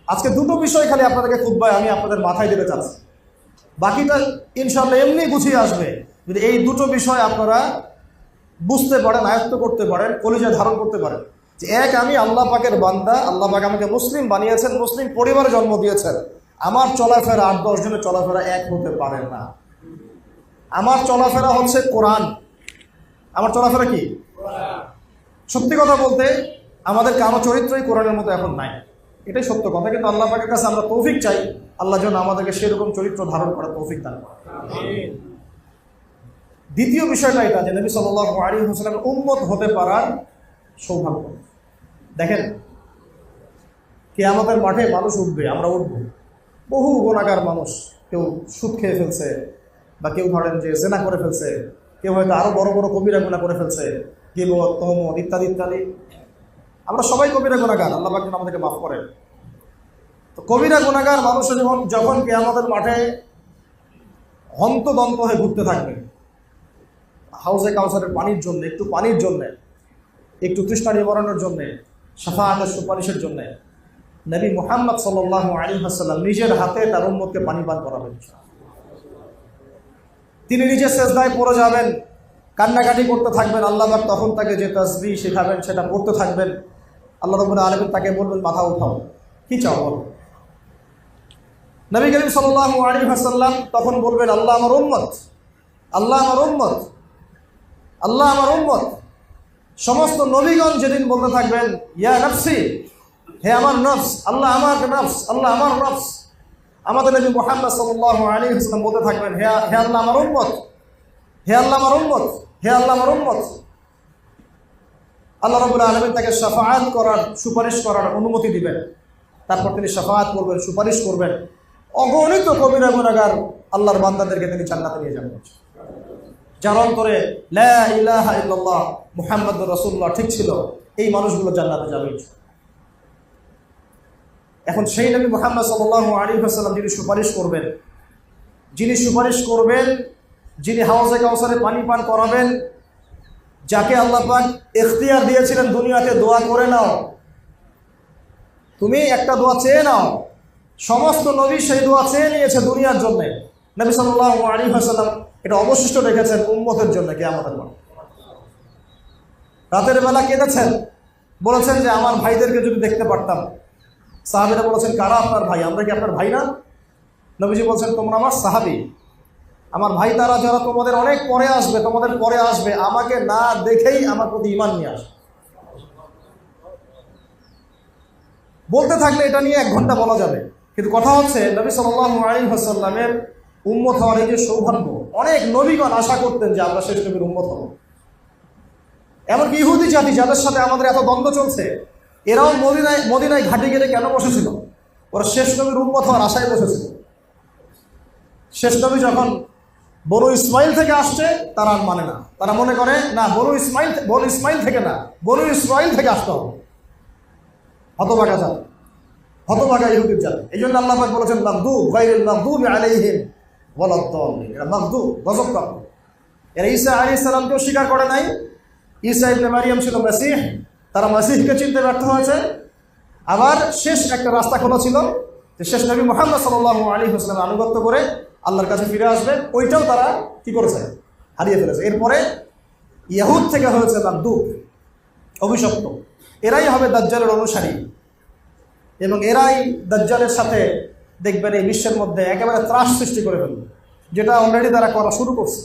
আজকে দুটো বিষয় খালি আপনাদেরকে খুতবায় আমি আপনাদের মাথায় দিতে চাচ্ছি, বাকিটা ইনশাআল্লাহ এমনি গুছিয়ে আসবে যদি এই দুটো বিষয় আপনারা বুঝতে পারেন, আয়ত্ত করতে পারেন, কলিজায় ধারণ করতে পারেন। যে এক, আমি আল্লাহ পাকের বান্দা, আল্লাহ পাক আমাকে মুসলিম বানিয়েছেন, মুসলিম পরিবারে জন্ম দিয়েছেন। আমার চলাফেরা 8-10 জনের চলাফেরা এক হতে পারে না। আমার চলাফেরা হচ্ছে কোরআন। আমার চলাফেরা কি? সত্যি কথা বলতে আমাদের কারো চরিত্রই কোরআনের মতো এখন নাই, এটাই সত্য কথা। কিন্তু আল্লাহ পাকের কাছে আমরা তৌফিক চাই, আল্লাহ যেন আমাদেরকে সেরকম চরিত্র ধারণ করার তৌফিক দান করেন। দ্বিতীয় বিষয়টা এটা যে নবী সাল্লাল্লাহু আলাইহি ওয়াসাল্লামের উম্মত হতে পারার সৌভাগ্য। দেখেন, কিয়ামতের মাঠে মানুষ উঠবে, আমরা উঠব, বহু গুনাহগার মানুষ, কেউ সুদ খেয়ে ফেলছে, বা কেউ ধরেন যে জেনা করে ফেলছে, কেউ হয়তো আরো বড় বড় কবিরা গুনাহ করে ফেলছে, গীবত, তহমত ইত্যাদি ইত্যাদি। আমরা সবাই কবিরা গুনাহগার, আল্লাহ পাক যেন আমাদেরকে মাফ করেন। তো কবিরা গুনাহগার মানুষ যখন কিয়ামতের মাঠে হন্তদন্ত হয়ে ঘুরতে থাকবে, হাউজে কাউসারের পানির জন্য, একটু পানির জন্য, একটু তৃষ্ণা নিবারণের জন্য, শাফাআতের সুপারিশের জন্য, নবী মুহাম্মদ সাল্লাল্লাহু আলাইহি ওয়াসাল্লাম নিজের হাতে তার উম্মতকে পানি পান করাবেন। তিনি নিজে সেজদায় পড়ে যাবেন, কান্নাকাটি করতে থাকবেন। আল্লাহ পাক তখন তাকে যে তাসবিহ শেখাবেন সেটা পড়তে থাকবেন। আল্লাহ রাব্বুল আলামিন তাকে বলবেন, মাথা উঠাও, কি চাও বলো। নবী করিম সাল্লাল্লাহু আলাইহি ওয়াসাল্লাম তখন বলবেন, আল্লাহ আমার উম্মত, আল্লাহ আমার উম্মত, আল্লাহ আমার উম্মত। সমস্ত নবীগণ যেদিন বলতে থাকবেন, ইয়া নফসি, হে আমার নফস, আল্লাহ আমার নফস, আল্লাহ আমার নফস। আমাদের নবী মুহাম্মদ সাল্লাল্লাহু আলাইহি ওয়াসাল্লাম বলতে থাকবেন, হে আল্লাহ আমার উম্মত, হে আল্লাহ আমার উম্মত, হে আল্লাহ আমার উম্মত। আল্লাহ রাব্বুল আলামিন তাকে শাফাআত করার, সুপারিশ করার অনুমতি দিবেন। তারপর তিনি শাফাআত করবেন, সুপারিশ করবেন। অগণিত কবিরা গুনাহগার আল্লাহর বান্দাদেরকে তিনি জান্নাতে নিয়ে যাবেন। যার অন্তরে লা ইলাহা ইল্লাল্লাহ মুহাম্মাদুর রাসূলুল্লাহ ঠিক ছিল, এই মানুষগুলো জান্নাতে যাবে। এখন সেই নবী মুহাম্মদ সাল্লাল্লাহু আলাইহি ওয়াসাল্লাম যিনি সুপারিশ করবেন, যিনি হাউজে কাউসারে পানি পান করাবেন, যাকে আল্লাহ পাক ইখতিয়ার দিয়েছিলেন দুনিয়াতে, দোয়া করে নাও, তুমি একটা দোয়া চেয়ে নাও। সমস্ত নবী সেই দোয়া চেয়ে নিয়েছে দুনিয়ার জন্য। নবী সাল্লাল্লাহু আলাইহি ওয়াসাল্লাম এটা অবশিষ্ট রেখেছেন উম্মতের জন্য। কিয়ামতের মাঠে রাতের বেলা কেঁদেছেন, বলেছেন যে আমার ভাইদেরকে যদি দেখতে পারতাম। সাহাবীরা বলেছেন, কারা আপনার ভাই? আমরা কি আপনার ভাই না? নবীজি বলছেন, তোমরা আমার সাহাবী, আমার ভাই তারা যারা তোমাদের অনেক পরে আসবে, তোমাদের পরে আসবে, আমাকে না দেখেই আমার প্রতি ঈমান নিয়ে আসবে। বলতে থাকলে এটা নিয়ে 1 ঘন্টা বলা যাবে, কিন্তু কথা হচ্ছে নবী সাল্লাল্লাহু আলাইহি ওয়াসাল্লামের উম্মত হওয়ার এই যে সৌভাগ্য, অনেক নবীগণ আশা করতেন যে আমরা শেষ নবীর উম্মত হব। এমনকি ইহুদি জাতি যাদের সাথে আমাদের এত দ্বন্দ্ব চলছে, এরাও মদিনায় ঘাটে গেলে কেন বসেছিল? ওরা শেষ নবীর উম্মত হওয়ার আশায় বসেছিল। শেষ নবী যখন বনু ইসমাইল থেকে আসছে, তারা মানে না, তারা মনে করে না বনু ইসমাইল থেকে না, বনু ইসরাইল থেকে আসতে হবে। হতভাগা জাতি, হতভাগা ইহুদির জাতি। এই জন্য আল্লাহ পাক বলেছেন, মাগদুব গায়রিল মাগদুবি আলাইহিম ওয়ালাদ-দাল্লিন। এরা মাগদুব, গজবপ্রাপ্ত। এরা ঈসা আলাইহিস সালামকেও স্বীকার করে নাই। ঈসা ইবনে মারিয়াম ছিল মাসীহ, তারা মাসীহকে চিনতে ব্যর্থ হয়েছে। আবার শেষ একটা রাস্তা খোলা ছিল যে শেষ নবী মুহাম্মদ সাল্লাল্লাহু আলাইহি ওয়াসাল্লামের আনুগত্য করে আল্লাহর কাছে ফিরে আসবে, ওইটাও তারা কি করেছে? হারিয়ে ফেলেছে। এরপরে ইহুদ থেকে হয়েছে মাগদুব, অভিশপ্ত। এরাই হবে দাজ্জালের অনুসারী, এবং এরাই দাজ্জালের সাথে দেখবেন এই বিশ্বের মধ্যে একেবারে ত্রাস সৃষ্টি করে ফেলবে, যেটা অলরেডি তারা করা শুরু করছে।